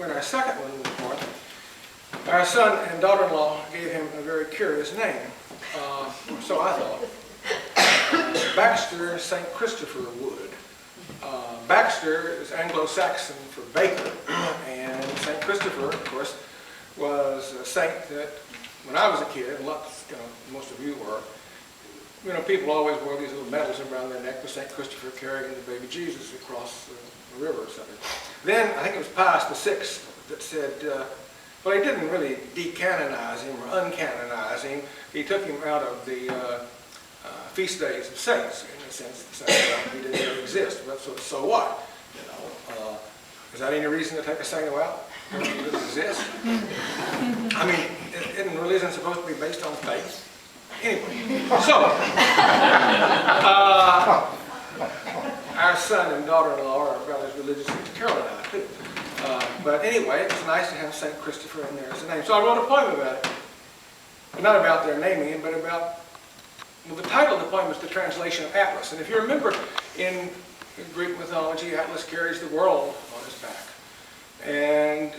when our second one was born, our son and daughter-in-law gave him a very curious name. So I thought. Baxter St. Christopher Wood. Baxter is Anglo-Saxon for baker, and St. Christopher, of course, was a saint that when I was a kid, and lots, most of you were, people always wore these little medals around their neck with St. Christopher carrying the baby Jesus across the river or something. Then I think it was Pius VI that said, well, he didn't really decanonize him or uncanonize him. He took him out of the feast days of saints, in a sense, he didn't really exist. But so what? Is that any reason to take a saint out? He doesn't exist. I mean, isn't religion supposed to be based on faith? Anyway, so our son and daughter-in-law are about as religious as Carol and I too. But anyway, it's nice to have St. Christopher in there as a name. So I wrote a poem about it. Not about their naming him, but about, well, the title of the poem is The Translation of Atlas. And if you remember, in Greek mythology, Atlas carries the world on his back. And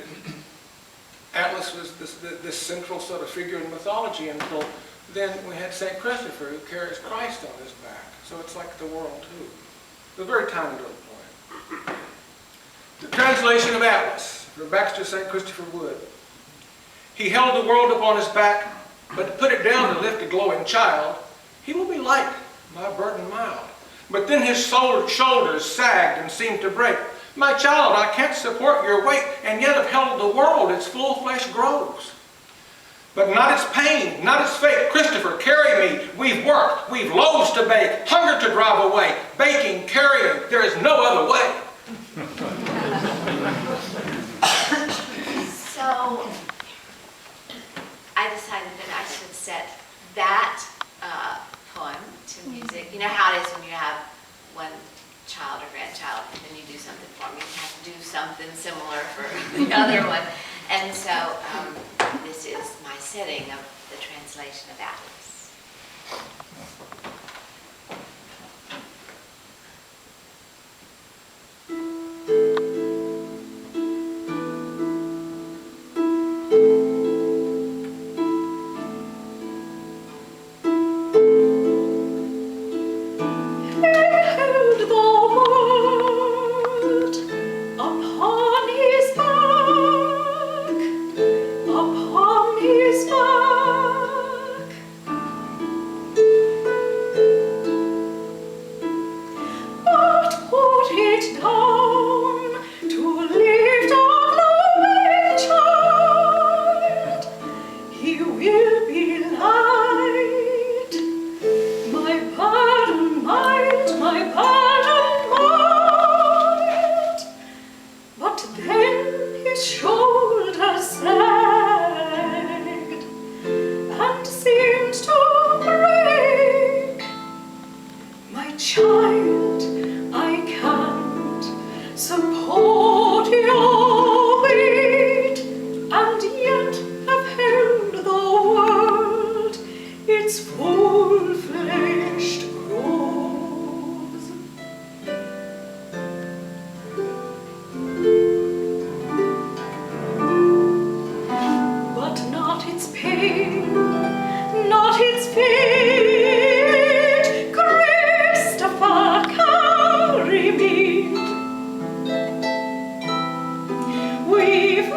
Atlas was this central sort of figure in mythology until then we had St. Christopher who carries Christ on his back. So it's like the world too. It's a very tiny little poem. The Translation of Atlas, from Baxter St. Christopher Wood. He held the world upon his back, but to put it down to lift a glowing child, he will be light, my burden mild. But then his shoulders sagged and seemed to break. My child, I can't support your weight, and yet have held the world, its full flesh grows. But not its pain, not its fate. Christopher, carry me. We've worked, we've loaves to bake, hunger to drive away, baking, carrying, there is no other way. So, I decided that I should set that poem to music. You know how it is when you have one child or grandchild, and then you do something for them. You have to do something similar for the other one. And so, this is my setting of the translation of Atlas. We've